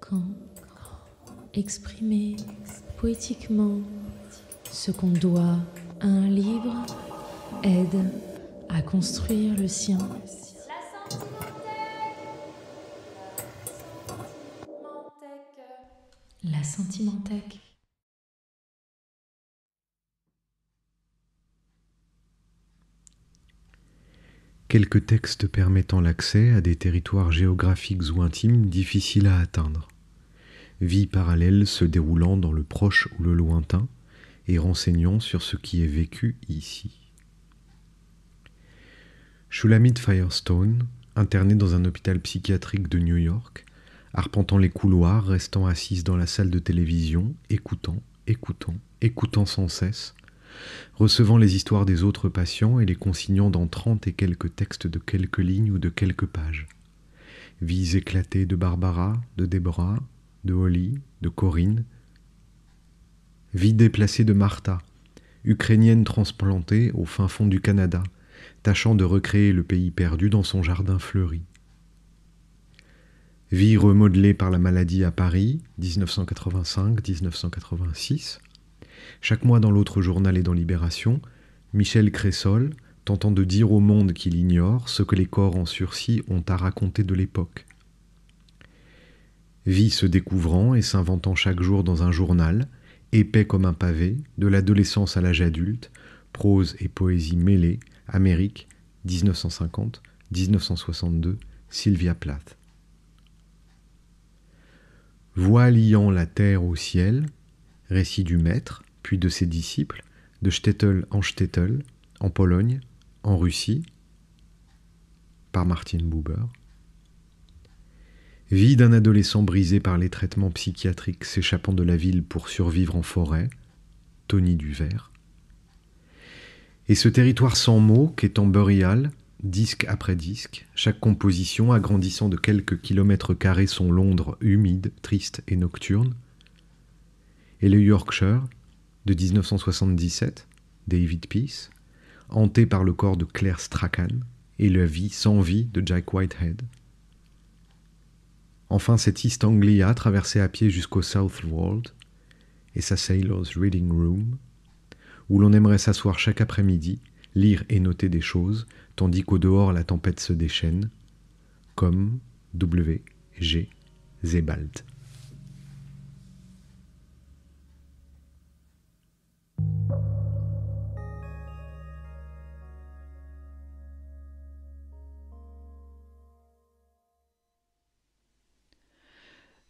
Quand exprimer poétiquement ce qu'on doit à un livre aide à construire le sien. La Sentimenthèque. Quelques textes permettant l'accès à des territoires géographiques ou intimes difficiles à atteindre. Vie parallèle se déroulant dans le proche ou le lointain et renseignant sur ce qui est vécu ici. Shulamit Firestone, internée dans un hôpital psychiatrique de New York, arpentant les couloirs, restant assise dans la salle de télévision, écoutant sans cesse, recevant les histoires des autres patients et les consignant dans 30 et quelques textes de quelques lignes ou de quelques pages. Vies éclatées de Barbara, de Deborah, de Holly, de Corinne. Vie déplacée de Martha, ukrainienne transplantée au fin fond du Canada, tâchant de recréer le pays perdu dans son jardin fleuri. Vie remodelée par la maladie à Paris, 1985-1986. Chaque mois dans l'autre journal et dans Libération, Michel Cressol, tentant de dire au monde qu'il ignore ce que les corps en sursis ont à raconter de l'époque. Vie se découvrant et s'inventant chaque jour dans un journal, épais comme un pavé, de l'adolescence à l'âge adulte, prose et poésie mêlées, Amérique, 1950-1962, Sylvia Plath. Voix liant la terre au ciel, récit du maître, puis de ses disciples, de Shtetl, en Pologne, en Russie, par Martin Buber. Vie d'un adolescent brisé par les traitements psychiatriques s'échappant de la ville pour survivre en forêt, Tony Duvert. Et ce territoire sans mots qu'étant Burial, disque après disque, chaque composition agrandissant de quelques kilomètres carrés son Londres humide, triste et nocturne. Et le Yorkshire, de 1977, David Peace, hanté par le corps de Claire Strachan, et la vie sans vie de Jack Whitehead. Enfin cette East Anglia traversée à pied jusqu'au Southwold, et sa Sailor's Reading Room, où l'on aimerait s'asseoir chaque après-midi, lire et noter des choses, tandis qu'au dehors la tempête se déchaîne, comme W. G. Sebald.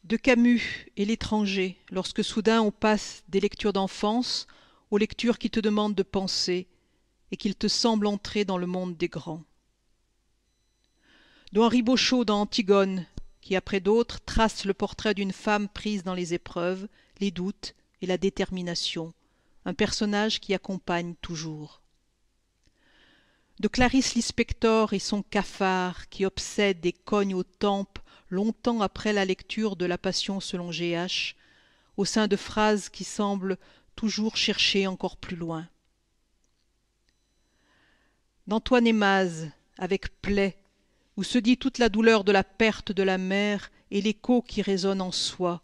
De Camus et l'étranger, lorsque soudain on passe des lectures d'enfance aux lectures qui te demandent de penser et qu'il te semble entrer dans le monde des grands. De Henri Beauchot dans Antigone, qui après d'autres trace le portrait d'une femme prise dans les épreuves, les doutes et la détermination, un personnage qui accompagne toujours. De Clarice Lispector et son cafard qui obsède et cogne aux tempes longtemps après la lecture de La Passion selon G.H., au sein de phrases qui semblent toujours chercher encore plus loin. D'Antoine Hémaz, avec Plaie, où se dit toute la douleur de la perte de la mère et l'écho qui résonne en soi,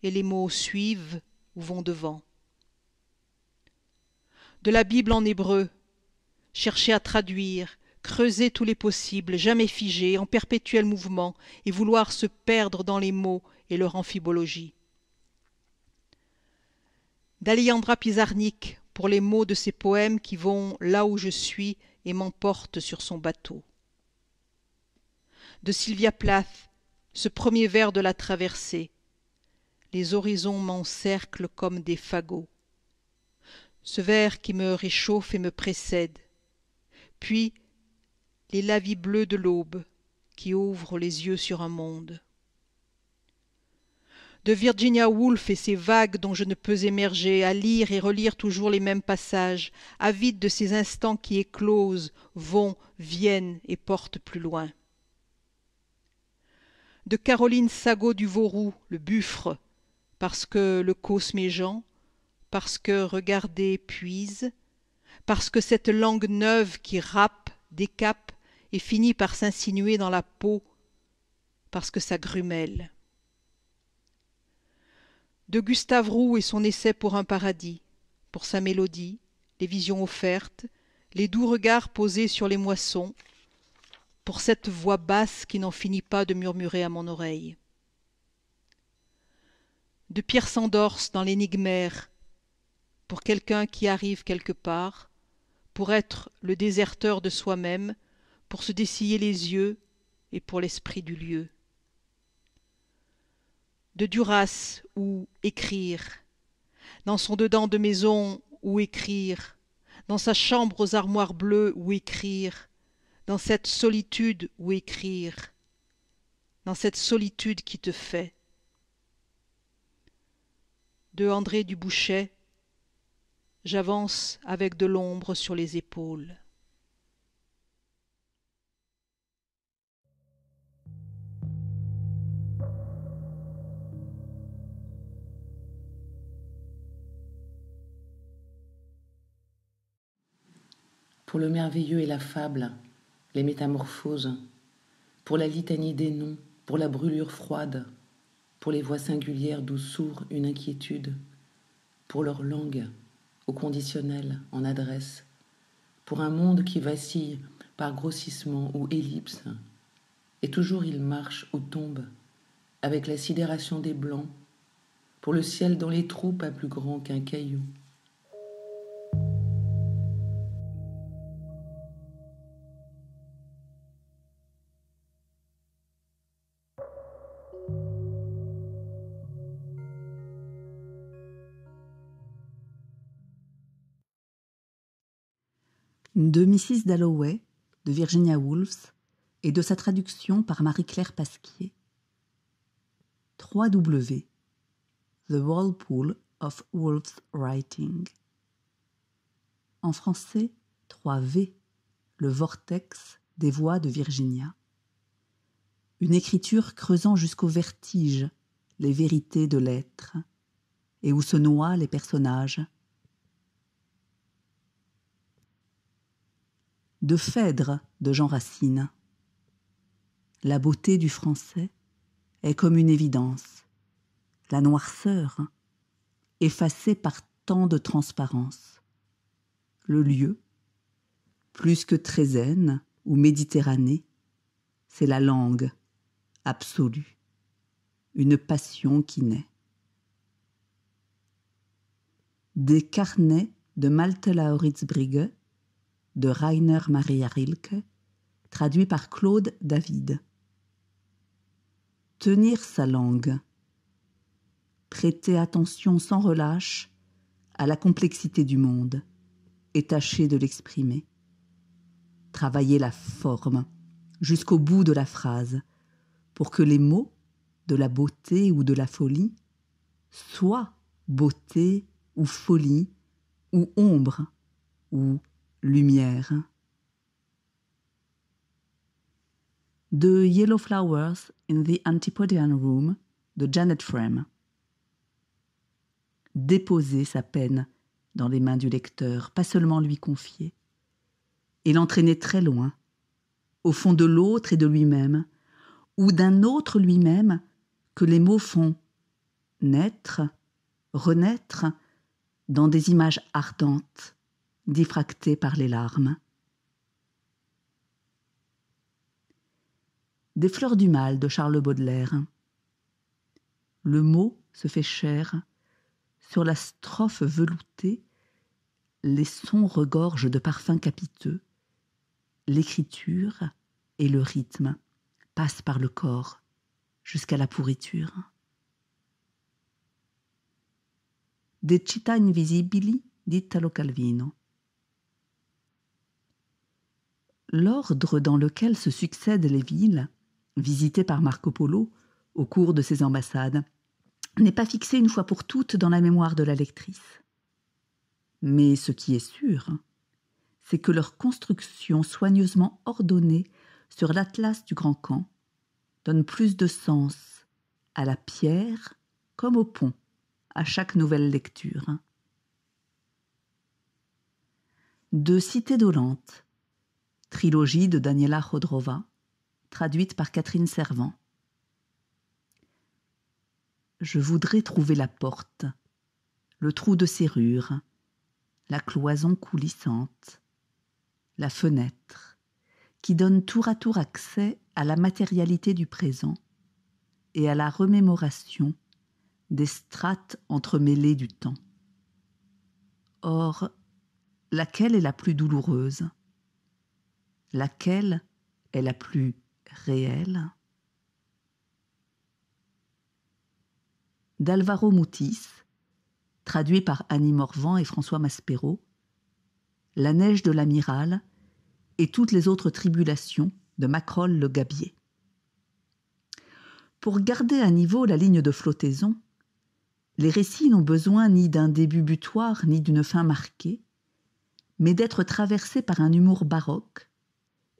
et les mots suivent ou vont devant. De la Bible en hébreu, chercher à traduire, creuser tous les possibles, jamais figés, en perpétuel mouvement, et vouloir se perdre dans les mots et leur amphibologie. D'Alejandra Pizarnik pour les mots de ses poèmes qui vont là où je suis et m'emportent sur son bateau. De Sylvia Plath, ce premier vers de la traversée. Les horizons m'encerclent comme des fagots. Ce vers qui me réchauffe et me précède. Puis les lavis bleus de l'aube qui ouvrent les yeux sur un monde. De Virginia Woolf et ses vagues dont je ne peux émerger, à lire et relire toujours les mêmes passages, avide de ces instants qui éclosent, vont, viennent et portent plus loin. De Caroline Sagot du Vauroux, le buffre, parce que le causse mes gens, parce que regarder puise, parce que cette langue neuve qui râpe, décape et finit par s'insinuer dans la peau, parce que ça grumelle. de Gustave Roux et son essai pour un paradis, pour sa mélodie, les visions offertes, les doux regards posés sur les moissons, pour cette voix basse qui n'en finit pas de murmurer à mon oreille. De Pierre Sandors dans l'Énigmaire, pour quelqu'un qui arrive quelque part, pour être le déserteur de soi-même, pour se dessiller les yeux et pour l'esprit du lieu. De Duras ou écrire, dans son dedans de maison ou écrire, dans sa chambre aux armoires bleues ou écrire, dans cette solitude ou écrire, dans cette solitude qui te fait. De André Dubouchet, j'avance avec de l'ombre sur les épaules. Pour le merveilleux et la fable, les métamorphoses, pour la litanie des noms, pour la brûlure froide, pour les voix singulières d'où sourd une inquiétude, pour leur langue, au conditionnel, en adresse, pour un monde qui vacille par grossissement ou ellipse, et toujours il marche ou tombe, avec la sidération des blancs, pour le ciel dans les trous pas plus grand qu'un caillou. De Mrs. Dalloway, de Virginia Woolf, et de sa traduction par Marie-Claire Pasquier. 3W. The Whirlpool of Woolf's Writing. En français, 3V. Le vortex des voix de Virginia. Une écriture creusant jusqu'au vertige les vérités de l'être, et où se noient les personnages. De Phèdre de Jean Racine. La beauté du français est comme une évidence, la noirceur effacée par tant de transparence. Le lieu, plus que Trézène ou Méditerranée, c'est la langue absolue, une passion qui naît. Des carnets de Malte Lauritzbrigge, de Rainer Maria Rilke, traduit par Claude David. Tenir sa langue, prêter attention sans relâche à la complexité du monde et tâcher de l'exprimer. Travailler la forme jusqu'au bout de la phrase pour que les mots de la beauté ou de la folie soient beauté ou folie ou ombre ou lumière. De Yellow Flowers in the Antipodean Room de Janet Frame. Déposer sa peine dans les mains du lecteur, pas seulement lui confier, et l'entraîner très loin, au fond de l'autre et de lui-même, ou d'un autre lui-même que les mots font naître, renaître dans des images ardentes, diffractées par les larmes. Des fleurs du mal de Charles Baudelaire. Le mot se fait chair, sur la strophe veloutée, les sons regorgent de parfums capiteux, l'écriture et le rythme passent par le corps jusqu'à la pourriture. De Città Invisibili d'Italo Calvino. L'ordre dans lequel se succèdent les villes, visitées par Marco Polo au cours de ses ambassades, n'est pas fixé une fois pour toutes dans la mémoire de la lectrice. Mais ce qui est sûr, c'est que leur construction soigneusement ordonnée sur l'atlas du Grand Camp donne plus de sens à la pierre comme au pont à chaque nouvelle lecture. De Cité dolente, trilogie de Daniela Chodrova, traduite par Catherine Servant. je voudrais trouver la porte, le trou de serrure, la cloison coulissante, la fenêtre, qui donne tour à tour accès à la matérialité du présent et à la remémoration des strates entremêlées du temps. Or, laquelle est la plus douloureuse? Laquelle est la plus réelle? D'Alvaro Mutis, traduit par Annie Morvan et François Maspero, La neige de l'amiral et toutes les autres tribulations de Macrol le Gabier. Pour garder à niveau la ligne de flottaison, les récits n'ont besoin ni d'un début butoir ni d'une fin marquée, mais d'être traversés par un humour baroque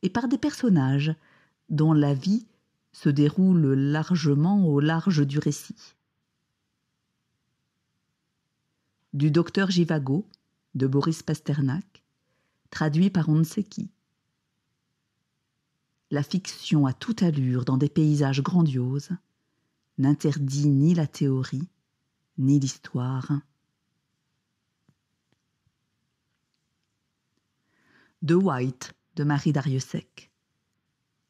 et par des personnages dont la vie se déroule largement au large du récit. Du docteur Givago, de Boris Pasternak, traduit par on ne sait qui. La fiction à toute allure dans des paysages grandioses n'interdit ni la théorie, ni l'histoire. De White, de Marie Darrieussecq.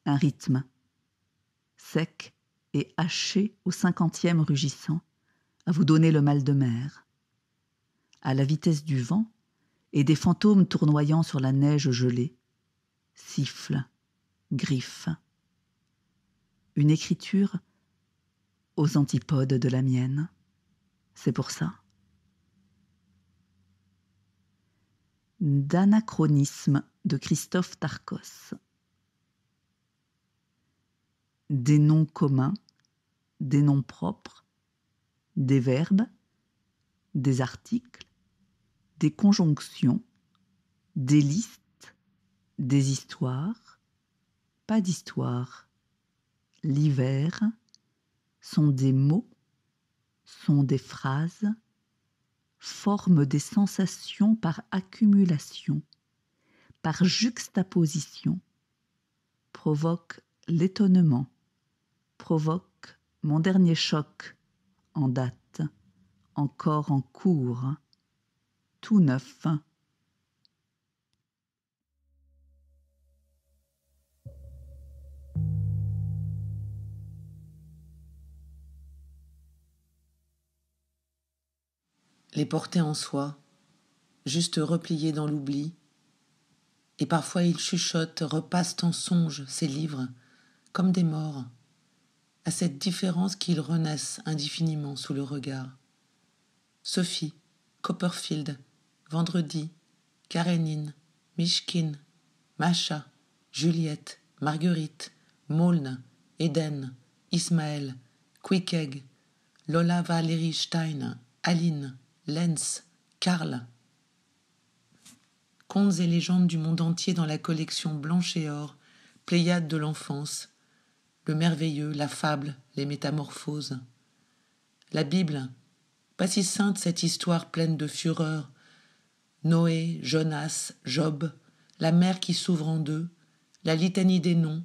Un rythme, sec et haché au 50e rugissant, à vous donner le mal de mer. À la vitesse du vent et des fantômes tournoyant sur la neige gelée, sifflent, griffent. Une écriture aux antipodes de la mienne. C'est pour ça. D'anachronisme de Christophe Tarkos. Des noms communs, des noms propres, des verbes, des articles, des conjonctions, des listes, des histoires, pas d'histoire. L'hiver sont des mots, sont des phrases, forment des sensations par accumulation, par juxtaposition, provoquent l'étonnement, provoquent mon dernier choc en date, encore en cours, tout neuf. Les porter en soi, juste repliés dans l'oubli, et parfois ils chuchotent, repassent en songe ces livres, comme des morts, à cette différence qu'ils renaissent indéfiniment sous le regard. Sophie, Copperfield, Vendredi, Karénine, Mishkin, Macha, Juliette, Marguerite, Maulne, Eden, Ismaël, Quickegg, Lola Valérie Stein, Aline, Lenz, Karl. Contes et légendes du monde entier dans la collection Blanche et Or, Pléiade de l'enfance, le merveilleux, la fable, les métamorphoses. La Bible, pas si sainte cette histoire pleine de fureur. Noé, Jonas, Job, la mer qui s'ouvre en deux, la litanie des noms,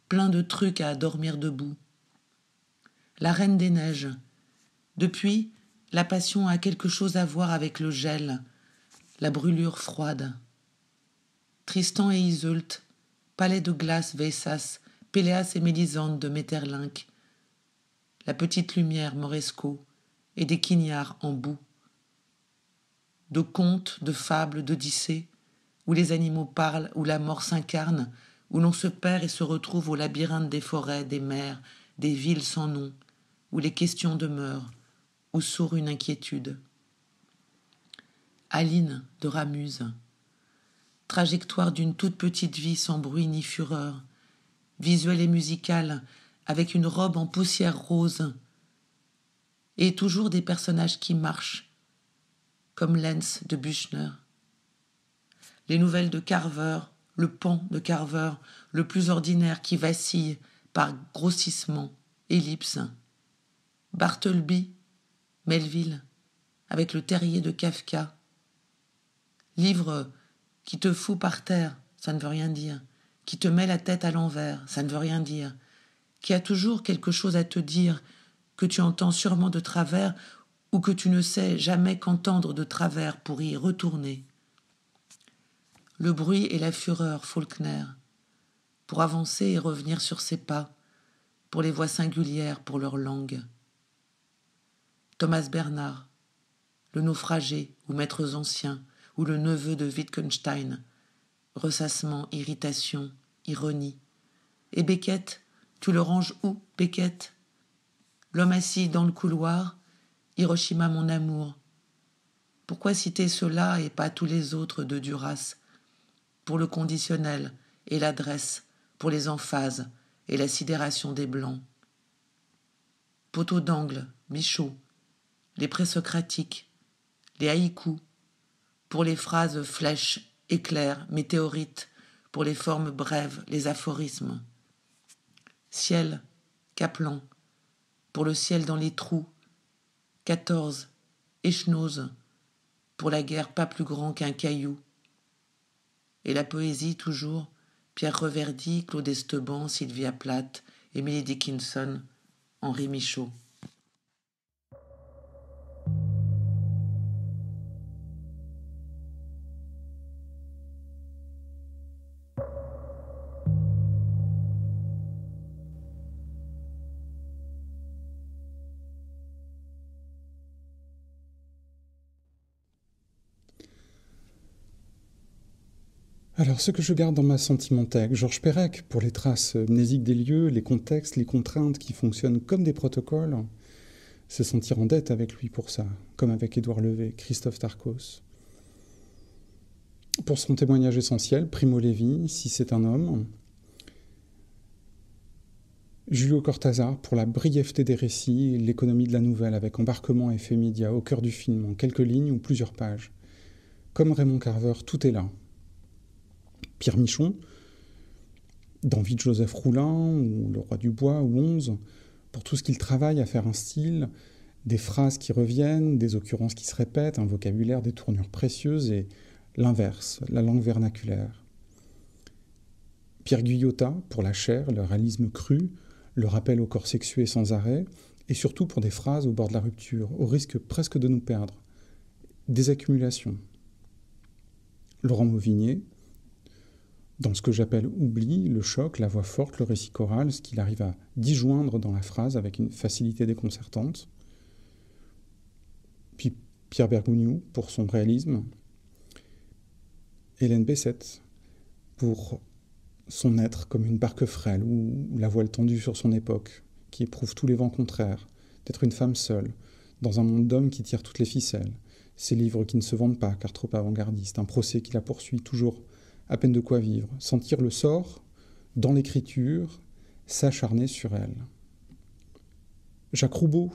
plein de trucs à dormir debout. La Reine des Neiges. Depuis, la passion a quelque chose à voir avec le gel, la brûlure froide. Tristan et Iseult, palais de glace Vessas, Péléas et Mélisande de Maeterlinck, la petite lumière Moresco et des quignards en boue. De contes, de fables, d'Odyssée, où les animaux parlent, où la mort s'incarne, où l'on se perd et se retrouve au labyrinthe des forêts, des mers, des villes sans nom, où les questions demeurent, où sourd une inquiétude. Aline de Ramuse. Trajectoire d'une toute petite vie sans bruit ni fureur, visuelle et musicale, avec une robe en poussière rose, et toujours des personnages qui marchent, comme Lenz de Büchner. Les nouvelles de Carver, le pan de Carver, le plus ordinaire qui vacille par grossissement, ellipse. Bartleby, Melville, avec le terrier de Kafka. Livre qui te fout par terre, ça ne veut rien dire. Qui te met la tête à l'envers, ça ne veut rien dire. Qui a toujours quelque chose à te dire, que tu entends sûrement de travers ou que tu ne sais jamais qu'entendre de travers pour y retourner. Le bruit et la fureur, Faulkner, pour avancer et revenir sur ses pas, pour les voix singulières, pour leur langue. Thomas Bernard, le naufragé ou maîtres anciens, ou le neveu de Wittgenstein, ressassement, irritation, ironie. Et Beckett, tu le ranges où, Beckett? L'homme assis dans le couloir, Hiroshima mon amour. Pourquoi citer cela et pas tous les autres de Duras? Pour le conditionnel et l'adresse, pour les emphases et la sidération des blancs. Poteau d'angle, Michaud, les présocratiques, les haïkus, pour les phrases flèches, éclairs, météorites, pour les formes brèves, les aphorismes. Ciel, Kaplan, pour le ciel dans les trous. 14, Echnoz, pour la guerre pas plus grand qu'un caillou. Et la poésie toujours, Pierre Reverdy, Claude Esteban, Sylvia Plath, Emily Dickinson, Henri Michaud. Alors, ce que je garde dans ma sentimenthèque, Georges Perec, pour les traces mnésiques des lieux, les contextes, les contraintes qui fonctionnent comme des protocoles, se sentir en dette avec lui pour ça, comme avec Édouard Levé, Christophe Tarkos. Pour son témoignage essentiel, Primo Levi, Si c'est un homme. Julio Cortázar, pour la brièveté des récits et l'économie de la nouvelle, avec embarquement et fait média au cœur du film, en quelques lignes ou plusieurs pages. Comme Raymond Carver, tout est là. Pierre Michon, dans Vie de Joseph Roulin, ou Le Roi du Bois, ou 11, pour tout ce qu'il travaille à faire un style, des phrases qui reviennent, des occurrences qui se répètent, un vocabulaire, des tournures précieuses, et l'inverse, la langue vernaculaire. Pierre Guyotat, pour la chair, le réalisme cru, le rappel au corps sexué sans arrêt, et surtout pour des phrases au bord de la rupture, au risque presque de nous perdre. Des accumulations. Laurent Mauvigné, dans ce que j'appelle oubli, le choc, la voix forte, le récit choral, ce qu'il arrive à disjoindre dans la phrase avec une facilité déconcertante. Puis Pierre Bergogneau, pour son réalisme. Hélène Bessette, pour son être comme une barque frêle ou la voile tendue sur son époque, qui éprouve tous les vents contraires, d'être une femme seule, dans un monde d'hommes qui tire toutes les ficelles, ses livres qui ne se vendent pas car trop avant-gardistes, un procès qui la poursuit toujours à peine de quoi vivre, sentir le sort, dans l'écriture, s'acharner sur elle. Jacques Roubaud,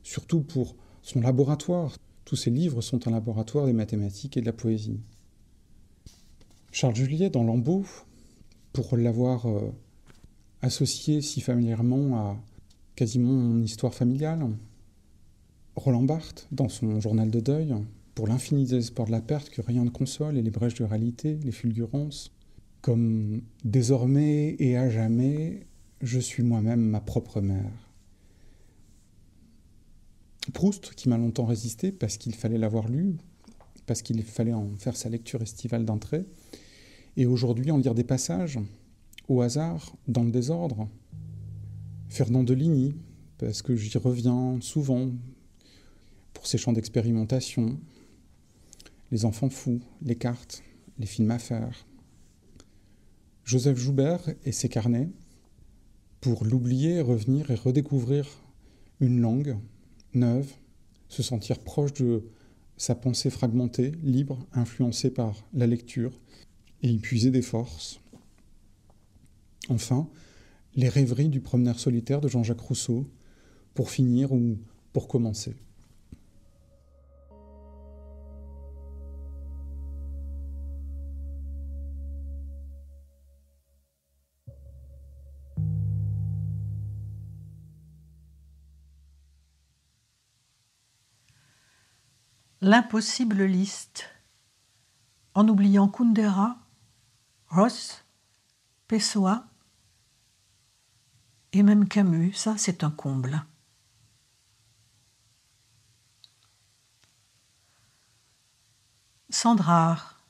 surtout pour son laboratoire. Tous ses livres sont un laboratoire des mathématiques et de la poésie. Charles Juliet, dans Lambeau, pour l'avoir associé si familièrement à quasiment mon histoire familiale. Roland Barthes, dans son journal de deuil, pour l'infini désespoir de la perte que rien ne console et les brèches de réalité, les fulgurances, comme désormais et à jamais, je suis moi-même ma propre mère. Proust, qui m'a longtemps résisté parce qu'il fallait l'avoir lu, parce qu'il fallait en faire sa lecture estivale d'un trait, et aujourd'hui en lire des passages, au hasard, dans le désordre. Fernand de Ligny, parce que j'y reviens souvent, pour ses champs d'expérimentation, les enfants fous, les cartes, les films à faire. Joseph Joubert et ses carnets, pour l'oublier, revenir et redécouvrir une langue neuve, se sentir proche de sa pensée fragmentée, libre, influencée par la lecture, et y puiser des forces. Enfin, les rêveries du promeneur solitaire de Jean-Jacques Rousseau, pour finir ou pour commencer. L'impossible liste, en oubliant Kundera, Ross, Pessoa et même Camus, ça c'est un comble. Sandrard.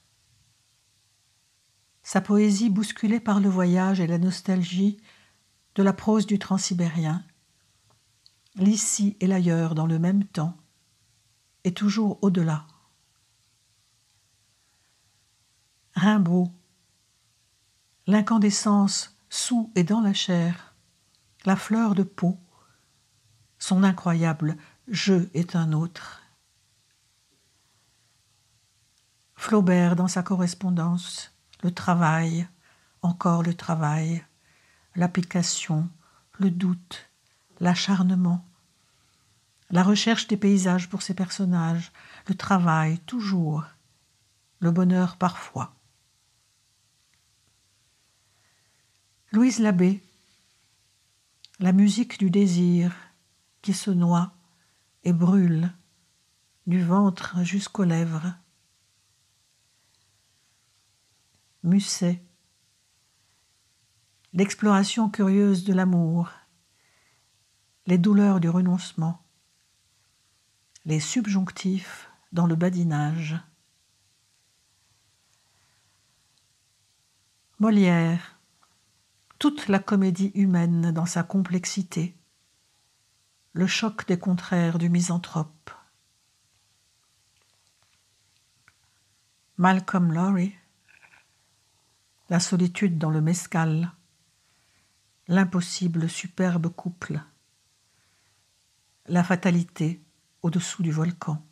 Sa poésie bousculée par le voyage et la nostalgie de la prose du transsibérien, l'ici et l'ailleurs dans le même temps, et toujours au-delà. Rimbaud. L'incandescence sous et dans la chair, la fleur de peau, son incroyable « je est un autre ». Flaubert dans sa correspondance, le travail, encore le travail, l'application, le doute, l'acharnement, la recherche des paysages pour ses personnages, le travail toujours, le bonheur parfois. Louise Labbé, la musique du désir qui se noie et brûle du ventre jusqu'aux lèvres. Musset, l'exploration curieuse de l'amour, les douleurs du renoncement, les subjonctifs dans le badinage. Molière, toute la comédie humaine dans sa complexité, le choc des contraires du misanthrope. Malcolm Lowry, la solitude dans le mescal, l'impossible superbe couple, la fatalité au-dessous du volcan.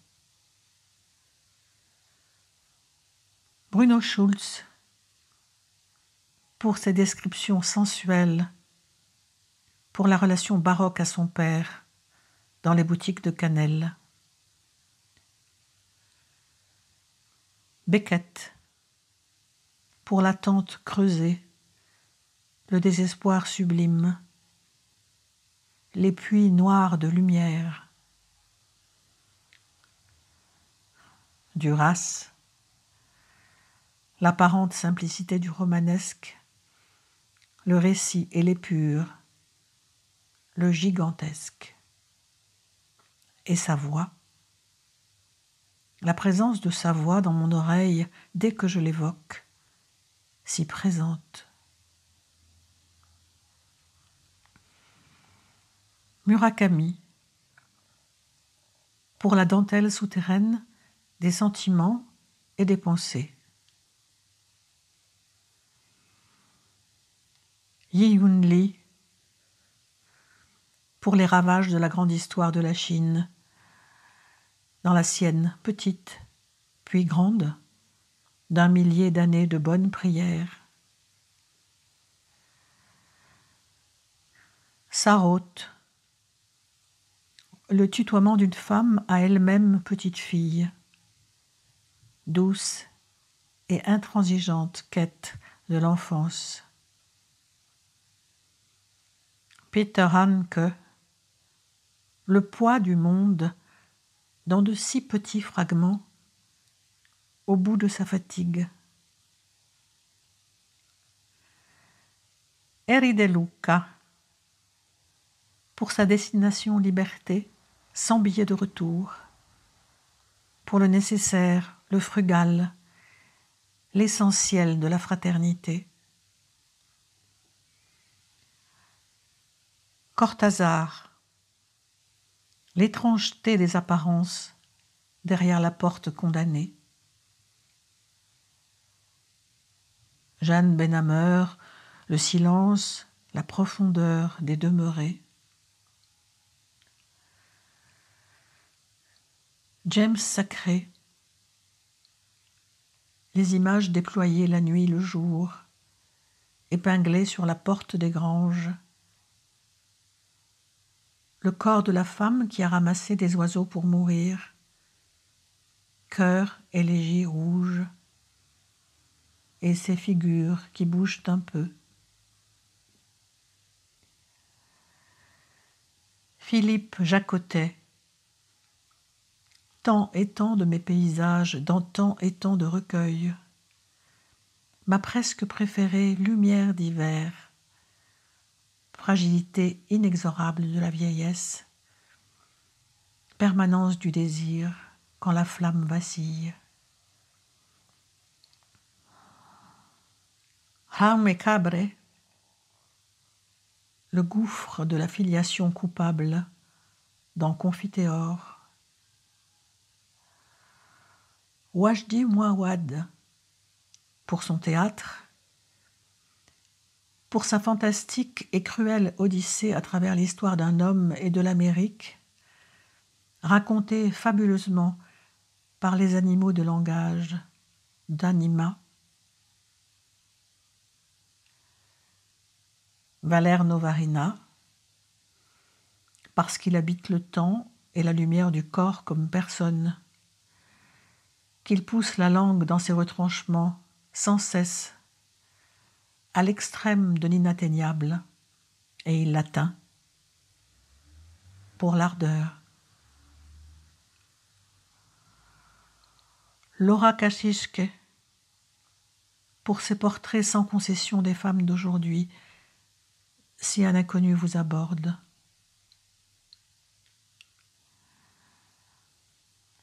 Bruno Schulz, pour ses descriptions sensuelles, pour la relation baroque à son père dans les boutiques de cannelle. Beckett, pour l'attente creusée, le désespoir sublime, les puits noirs de lumière. Duras, l'apparente simplicité du romanesque, le récit et l'épure, le gigantesque. Et sa voix, la présence de sa voix dans mon oreille dès que je l'évoque, si présente. Murakami, pour la dentelle souterraine des sentiments et des pensées. Yi-Yun Lee, pour les ravages de la grande histoire de la Chine, dans la sienne petite, puis grande, d'un millier d'années de bonnes prières. Sarraute, le tutoiement d'une femme à elle-même petite fille, douce et intransigeante quête de l'enfance. Peter Handke, le poids du monde dans de si petits fragments au bout de sa fatigue. Eri De Luca, pour sa destination liberté, sans billet de retour, pour le nécessaire, le frugal, l'essentiel de la fraternité. Cortázar, l'étrangeté des apparences derrière la porte condamnée. Jeanne Benhammer, le silence, la profondeur des demeurés. James Sacré, les images déployées la nuit, le jour, épinglées sur la porte des granges. Le corps de la femme qui a ramassé des oiseaux pour mourir, cœur élégie rouge, et ces figures qui bougent un peu. Philippe Jacotet, tant et tant de mes paysages, dans tant et tant de recueils, ma presque préférée lumière d'hiver, fragilité inexorable de la vieillesse, permanence du désir quand la flamme vacille. Jaume Cabre, le gouffre de la filiation coupable dans Confiteor. Wajdi Mouawad, pour son théâtre, pour sa fantastique et cruelle odyssée à travers l'histoire d'un homme et de l'Amérique, racontée fabuleusement par les animaux de langage d'Anima. Valère Novarina, parce qu'il habite le temps et la lumière du corps comme personne, qu'il pousse la langue dans ses retranchements sans cesse, à l'extrême de l'inatteignable, et il l'atteint, pour l'ardeur. Laura Kashishke, pour ses portraits sans concession des femmes d'aujourd'hui, si un inconnu vous aborde.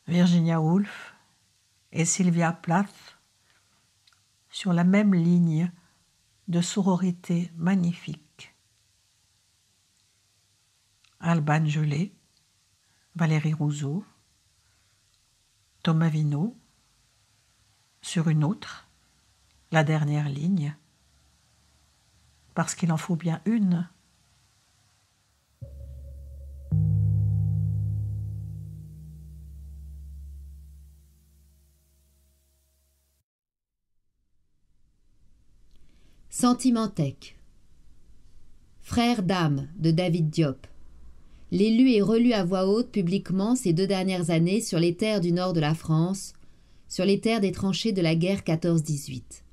Virginia Woolf et Sylvia Plath, sur la même ligne de sororité magnifique. Alban Gelé, Valérie Rousseau, Thomas Vinault, sur une autre, la dernière ligne, parce qu'il en faut bien une. Sentimentech. Frère d'âme de David Diop. L'ai lu et relu à voix haute publiquement ces 2 dernières années sur les terres du nord de la France, sur les terres des tranchées de la guerre 14-18.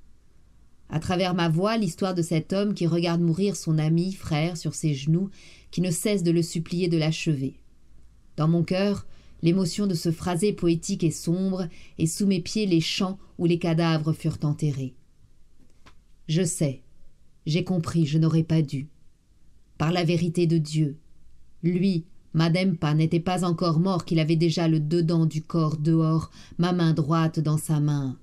À travers ma voix, l'histoire de cet homme qui regarde mourir son ami, frère, sur ses genoux, qui ne cesse de le supplier de l'achever. Dans mon cœur, l'émotion de ce phrasé poétique est sombre, et sous mes pieds les champs où les cadavres furent enterrés. Je sais, j'ai compris, je n'aurais pas dû. Par la vérité de Dieu, lui, Madempa, n'était pas encore mort qu'il avait déjà le dedans du corps dehors, ma main droite dans sa main.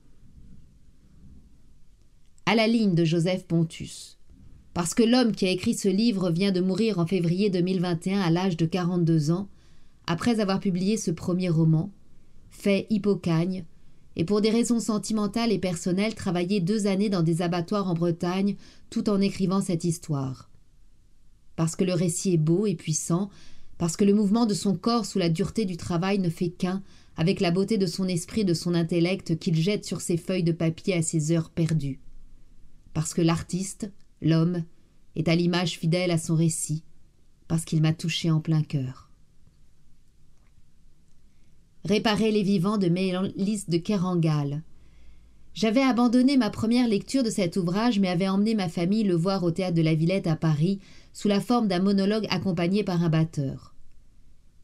À la ligne de Joseph Pontus. Parce que l'homme qui a écrit ce livre vient de mourir en février 2021 à l'âge de 42 ans, après avoir publié ce premier roman, fait Hippocagne, et pour des raisons sentimentales et personnelles travaillé 2 années dans des abattoirs en Bretagne tout en écrivant cette histoire. Parce que le récit est beau et puissant, parce que le mouvement de son corps sous la dureté du travail ne fait qu'un avec la beauté de son esprit et de son intellect qu'il jette sur ses feuilles de papier à ses heures perdues. Parce que l'artiste, l'homme, est à l'image fidèle à son récit, parce qu'il m'a touché en plein cœur. Réparer les vivants de Mélisse de Kerangal. J'avais abandonné ma première lecture de cet ouvrage, mais avais emmené ma famille le voir au théâtre de la Villette à Paris, sous la forme d'un monologue accompagné par un batteur.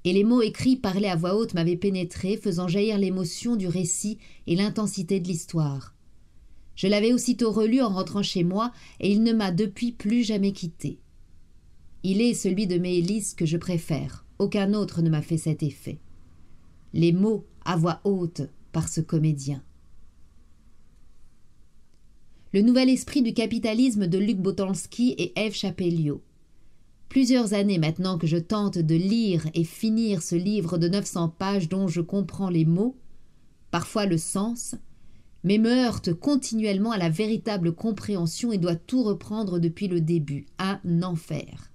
Et les mots écrits parlés à voix haute m'avaient pénétré, faisant jaillir l'émotion du récit et l'intensité de l'histoire. Je l'avais aussitôt relu en rentrant chez moi, et il ne m'a depuis plus jamais quitté. Il est celui de Mélisse que je préfère. Aucun autre ne m'a fait cet effet. Les mots à voix haute par ce comédien. Le nouvel esprit du capitalisme de Luc Boltanski et Ève Chapelliot. Plusieurs années maintenant que je tente de lire et finir ce livre de 900 pages dont je comprends les mots, parfois le sens, mais me heurte continuellement à la véritable compréhension et dois tout reprendre depuis le début. Un enfer.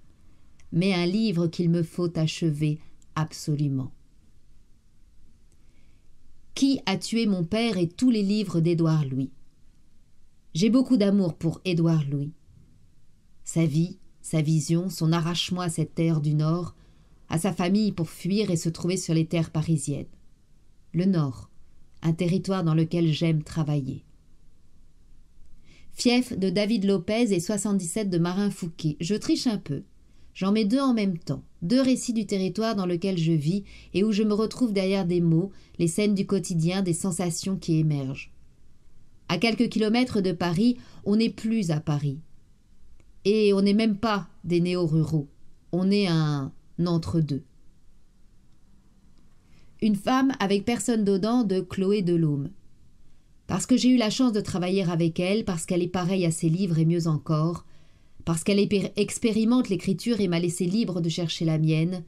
Mais un livre qu'il me faut achever absolument. Qui a tué mon père et tous les livres d'Édouard Louis. J'ai beaucoup d'amour pour Édouard Louis. Sa vie, sa vision, son arrachement à cette terre du Nord, à sa famille pour fuir et se trouver sur les terres parisiennes. Le Nord, un territoire dans lequel j'aime travailler. Fief de David Lopez et 77 de Marin Fouquet. Je triche un peu. J'en mets 2 en même temps, 2 récits du territoire dans lequel je vis et où je me retrouve derrière des mots, les scènes du quotidien, des sensations qui émergent. À quelques kilomètres de Paris, on n'est plus à Paris. Et on n'est même pas des néo-ruraux. On est un entre-deux. Une femme avec personne dedans de Chloé Delhomme. Parce que j'ai eu la chance de travailler avec elle, parce qu'elle est pareille à ses livres et mieux encore, parce qu'elle expérimente l'écriture et m'a laissé libre de chercher la mienne,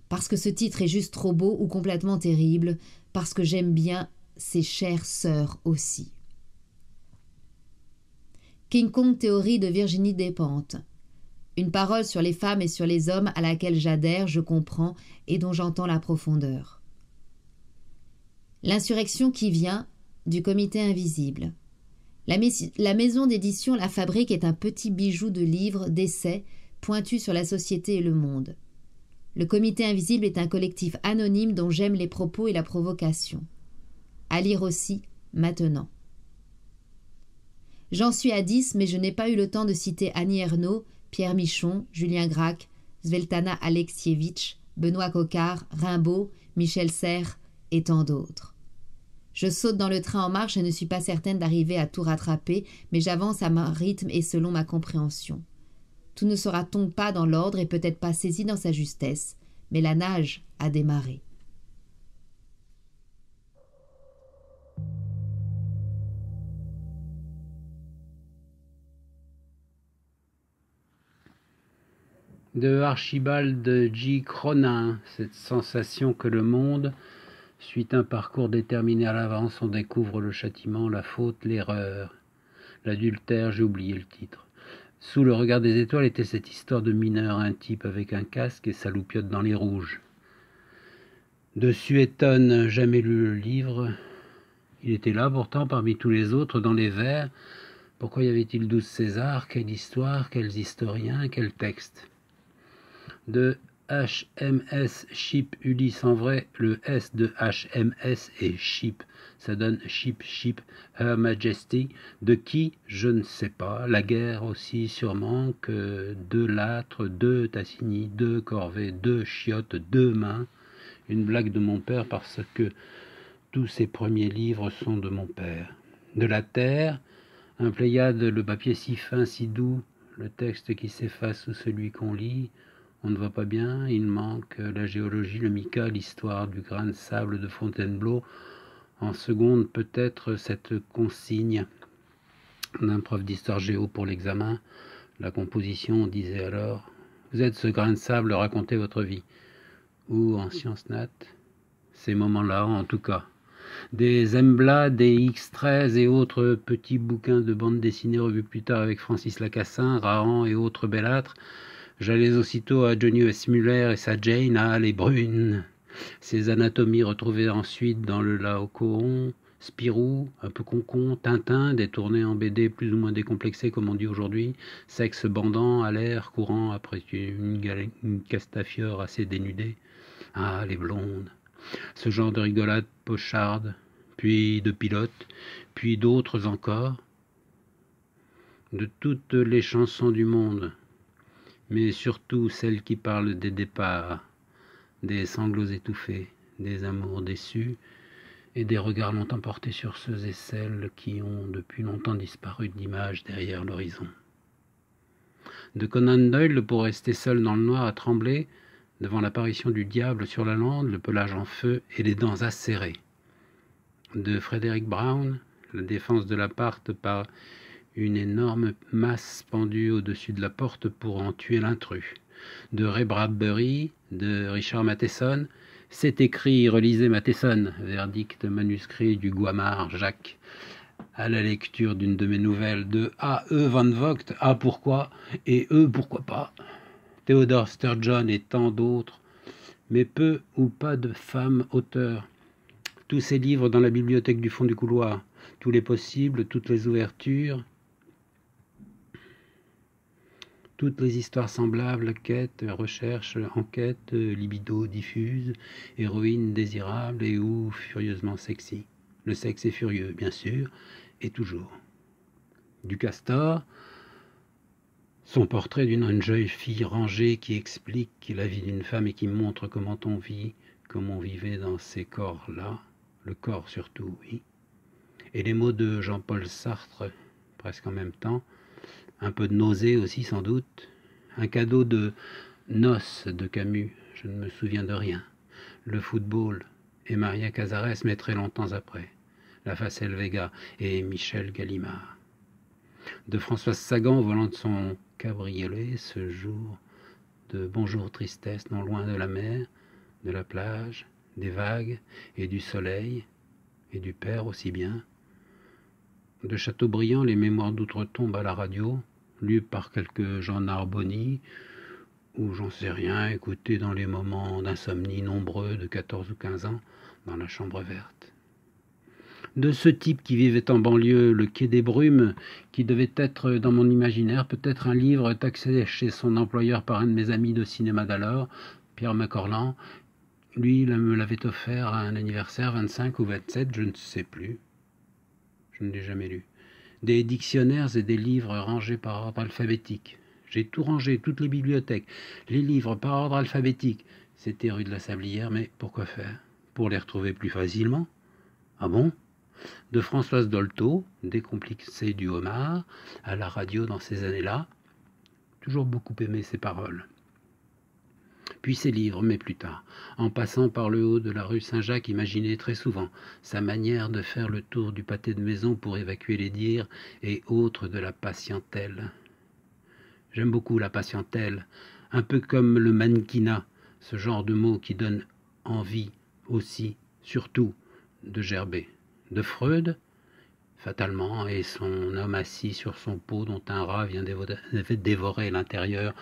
parce que ce titre est juste trop beau ou complètement terrible, parce que j'aime bien ses chères sœurs aussi. King Kong théorie de Virginie Despentes. Une parole sur les femmes et sur les hommes à laquelle j'adhère, je comprends et dont j'entends la profondeur. L'insurrection qui vient du Comité invisible. La maison d'édition La Fabrique est un petit bijou de livres, d'essais, pointu sur la société et le monde. Le Comité invisible est un collectif anonyme dont j'aime les propos et la provocation. À lire aussi, maintenant. J'en suis à 10, mais je n'ai pas eu le temps de citer Annie Ernaux, Pierre Michon, Julien Gracq, Sveltana Alexievitch, Benoît Coquart, Rimbaud, Michel Serres et tant d'autres. Je saute dans le train en marche et ne suis pas certaine d'arriver à tout rattraper, mais j'avance à mon rythme et selon ma compréhension. Tout ne sera donc pas dans l'ordre et peut-être pas saisi dans sa justesse, mais la nage a démarré. De Archibald J. Cronin, cette sensation que le monde suit un parcours déterminé à l'avance, on découvre le châtiment, la faute, l'erreur, l'adultère, j'ai oublié le titre. Sous le regard des étoiles était cette histoire de mineur, un type avec un casque et sa loupiote dans les rouges. De Suétone, jamais lu le livre. Il était là pourtant parmi tous les autres dans les vers. Pourquoi y avait-il 12 Césars? Quelle histoire, quels historiens, quel texte? De HMS Ship Ulysse, en vrai, le S de HMS est Ship. Ça donne Ship, Her Majesty. De qui? Je ne sais pas. La guerre aussi, sûrement, que 2 Lattre, 2 Tassigny, 2 Corvée, 2 Chiottes, 2 mains. Une blague de mon père parce que tous ces premiers livres sont de mon père. De la terre, un Pléiade, le papier si fin, si doux, le texte qui s'efface sous celui qu'on lit. On ne voit pas bien, il manque la géologie, le mica, l'histoire du grain de sable de Fontainebleau. En seconde, peut-être cette consigne d'un prof d'histoire géo pour l'examen. La composition disait alors « Vous êtes ce grain de sable, racontez votre vie ». Ou en sciences nat, ces moments-là en tout cas. Des Embla, des X13 et autres petits bouquins de bande dessinée revus plus tard avec Francis Lacassin, Rahan et autres bellâtres. J'allais aussitôt à Johnny S. Muller et sa Jane, les brunes. Ces anatomies retrouvées ensuite dans le Laocoon, Spirou, un peu concon, Tintin, détourné en BD plus ou moins décomplexé comme on dit aujourd'hui, sexe bandant à l'air courant après une castafiore assez dénudée. Ah, les blondes. Ce genre de rigolade pocharde, puis de pilote, puis d'autres encore. De toutes les chansons du monde, mais surtout celles qui parlent des départs, des sanglots étouffés, des amours déçus et des regards longtemps portés sur ceux et celles qui ont depuis longtemps disparu de l'image derrière l'horizon. De Conan Doyle pour rester seul dans le noir à trembler devant l'apparition du diable sur la lande, le pelage en feu et les dents acérées. De Frédéric Brown, la défense de l'appart par une énorme masse pendue au-dessus de la porte pour en tuer l'intrus. De Ray Bradbury, de Richard Matheson, c'est écrit, relisez Matheson, verdict manuscrit du Guamard Jacques, à la lecture d'une de mes nouvelles de A.E. Van Vogt, A pourquoi, et E pourquoi pas, Theodore Sturgeon et tant d'autres, mais peu ou pas de femmes auteurs. Tous ces livres dans la bibliothèque du fond du couloir, tous les possibles, toutes les ouvertures, toutes les histoires semblables, quêtes, recherches, enquêtes, libido diffuse, héroïne désirable et ou furieusement sexy. Le sexe est furieux, bien sûr, et toujours. Du Castor, son portrait d'une jeune fille rangée qui explique la vie d'une femme et qui montre comment on vit, comment on vivait dans ces corps-là, le corps surtout, oui. Et les mots de Jean-Paul Sartre, presque en même temps, un peu de nausée aussi sans doute, un cadeau de noces de Camus, je ne me souviens de rien, le football et Maria Cazares, mais très longtemps après, La Facelle Vega et Michel Gallimard. De Françoise Sagan au volant de son cabriolet ce jour de bonjour tristesse non loin de la mer, de la plage, des vagues et du soleil, et du père aussi bien. De Chateaubriand, les mémoires d'outre-tombe à la radio, lues par quelques Jean Narboni, ou j'en sais rien, écoutées dans les moments d'insomnie nombreux de 14 ou 15 ans dans la chambre verte. De ce type qui vivait en banlieue, le Quai des Brumes, qui devait être dans mon imaginaire peut-être un livre taxé chez son employeur par un de mes amis de cinéma d'alors, Pierre Macorlan. Lui, il me l'avait offert à un anniversaire, 25 ou 27, je ne sais plus. Je ne l'ai jamais lu. Des dictionnaires et des livres rangés par ordre alphabétique. J'ai tout rangé, toutes les bibliothèques, les livres par ordre alphabétique. C'était rue de la Sablière, mais pourquoi faire? Pour les retrouver plus facilement? Ah bon? De Françoise Dolto, décomplexée du homard, à la radio dans ces années-là. Toujours beaucoup aimé ses paroles. Puis ses livres, mais plus tard, en passant par le haut de la rue Saint-Jacques, imaginez très souvent sa manière de faire le tour du pâté de maison pour évacuer les dires et autres de la patientèle. J'aime beaucoup la patientèle, un peu comme le mannequinat, ce genre de mot qui donne envie aussi, surtout, de gerber. De Freud, fatalement, et son homme assis sur son pot dont un rat vient dévorer l'intérieur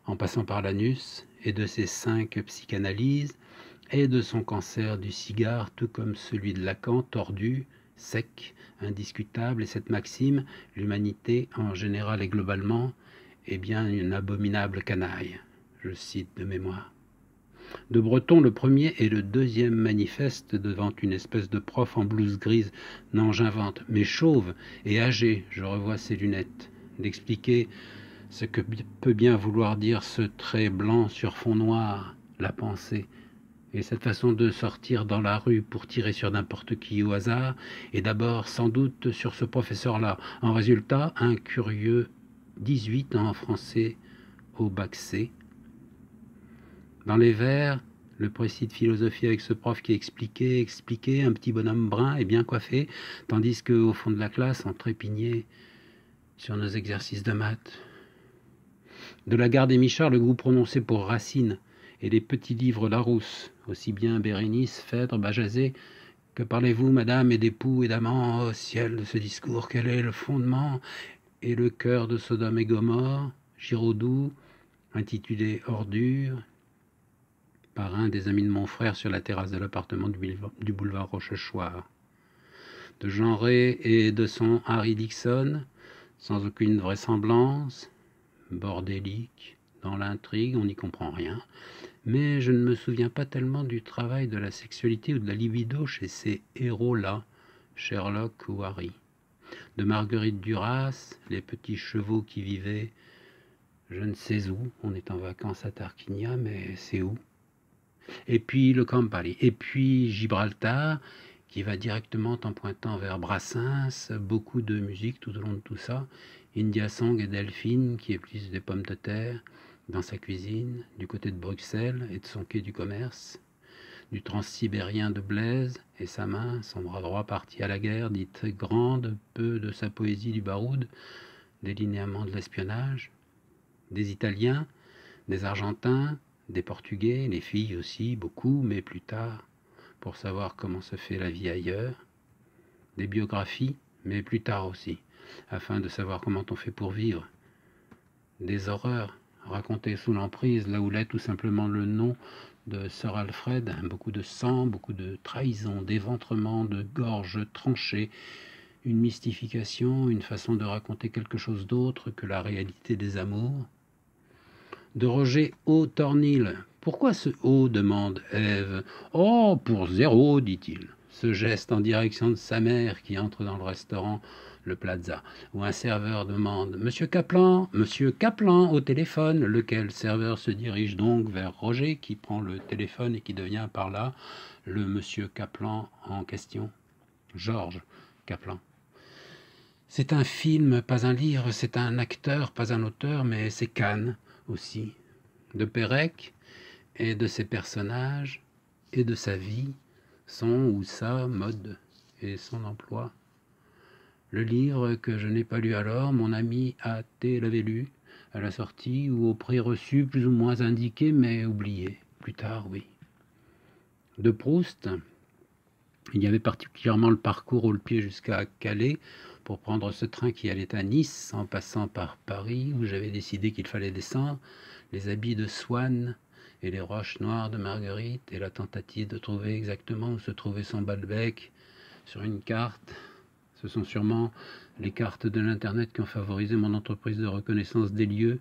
en passant par l'anus, et de ses 5 psychanalyses, et de son cancer du cigare, tout comme celui de Lacan, tordu, sec, indiscutable, et cette maxime, l'humanité en général et globalement, est bien une abominable canaille, je cite de mémoire. De Breton, le premier et le deuxième manifeste devant une espèce de prof en blouse grise, non j'invente, mais chauve et âgé, je revois ses lunettes, d'expliquer ce que peut bien vouloir dire ce trait blanc sur fond noir, la pensée, et cette façon de sortir dans la rue pour tirer sur n'importe qui au hasard, et d'abord sans doute sur ce professeur-là. En résultat, un curieux 18 en français au bac C. Dans les vers, le précis de philosophie avec ce prof qui expliquait, un petit bonhomme brun et bien coiffé, tandis qu'au fond de la classe, on trépignait sur nos exercices de maths. De la gare des Michards, le goût prononcé pour Racine et les petits livres Larousse, aussi bien Bérénice, Phèdre, Bajazet. Que parlez-vous, madame, et d'époux et d'amants, ô ciel de ce discours, quel est le fondement et le cœur de Sodome et Gomorrhe, Giraudoux, intitulé Ordure, par un des amis de mon frère sur la terrasse de l'appartement du boulevard Rochechouart. De Jean Rey et de son Harry Dixon, sans aucune vraisemblance, bordélique, dans l'intrigue, on n'y comprend rien, mais je ne me souviens pas tellement du travail de la sexualité ou de la libido chez ces héros-là, Sherlock ou Harry. De Marguerite Duras, les petits chevaux qui vivaient, je ne sais où, on est en vacances à Tarquinia, mais c'est où? Et puis le Campari, et puis Gibraltar, qui va directement en pointant vers Brassens, beaucoup de musique tout au long de tout ça, India Song et Delphine, qui épluchent des pommes de terre dans sa cuisine, du côté de Bruxelles et de son quai du commerce, du transsibérien de Blaise et sa main, son bras droit parti à la guerre, dite grande, peu de sa poésie du baroud, des linéaments de l'espionnage, des Italiens, des Argentins, des Portugais, les filles aussi, beaucoup, mais plus tard, pour savoir comment se fait la vie ailleurs, des biographies, mais plus tard aussi, afin de savoir comment on fait pour vivre, des horreurs racontées sous l'emprise, là où l'est tout simplement le nom de Sir Alfred, beaucoup de sang, beaucoup de trahison, d'éventrement, de gorges tranchées, une mystification, une façon de raconter quelque chose d'autre que la réalité des amours. De Roger O. Tornil. Pourquoi ce O demande Ève. Oh, pour 0, dit-il. Ce geste en direction de sa mère qui entre dans le restaurant, le Plaza, où un serveur demande Monsieur Kaplan au téléphone, lequel serveur se dirige donc vers Roger qui prend le téléphone et qui devient par là le Monsieur Kaplan en question. Georges Kaplan. C'est un film, pas un livre, c'est un acteur, pas un auteur, mais c'est Cannes aussi, de Pérec et de ses personnages et de sa vie, son ou sa mode et son emploi. Le livre que je n'ai pas lu alors, mon ami A.T. l'avait lu, à la sortie ou au prix reçu plus ou moins indiqué, mais oublié. Plus tard, oui. De Proust, il y avait particulièrement le parcours au pied jusqu'à Calais pour prendre ce train qui allait à Nice en passant par Paris où j'avais décidé qu'il fallait descendre, les habits de Swann et les roches noires de Marguerite et la tentative de trouver exactement où se trouvait son Balbec sur une carte. Ce sont sûrement les cartes de l'Internet qui ont favorisé mon entreprise de reconnaissance des lieux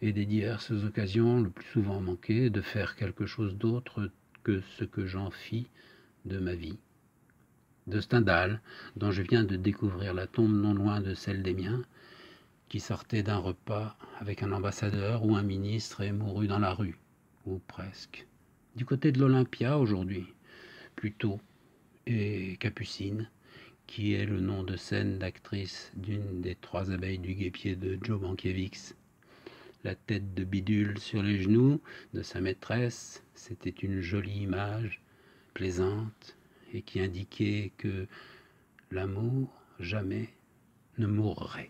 et des diverses occasions, le plus souvent manquées, de faire quelque chose d'autre que ce que j'en fis de ma vie. De Stendhal, dont je viens de découvrir la tombe non loin de celle des miens, qui sortait d'un repas avec un ambassadeur ou un ministre et mourut dans la rue, ou presque. Du côté de l'Olympia aujourd'hui, plutôt, et Capucine, qui est le nom de scène d'actrice d'une des 3 abeilles du guêpier de Joe Mankiewicz. La tête de Bidule sur les genoux de sa maîtresse, c'était une jolie image, plaisante, et qui indiquait que l'amour jamais ne mourrait.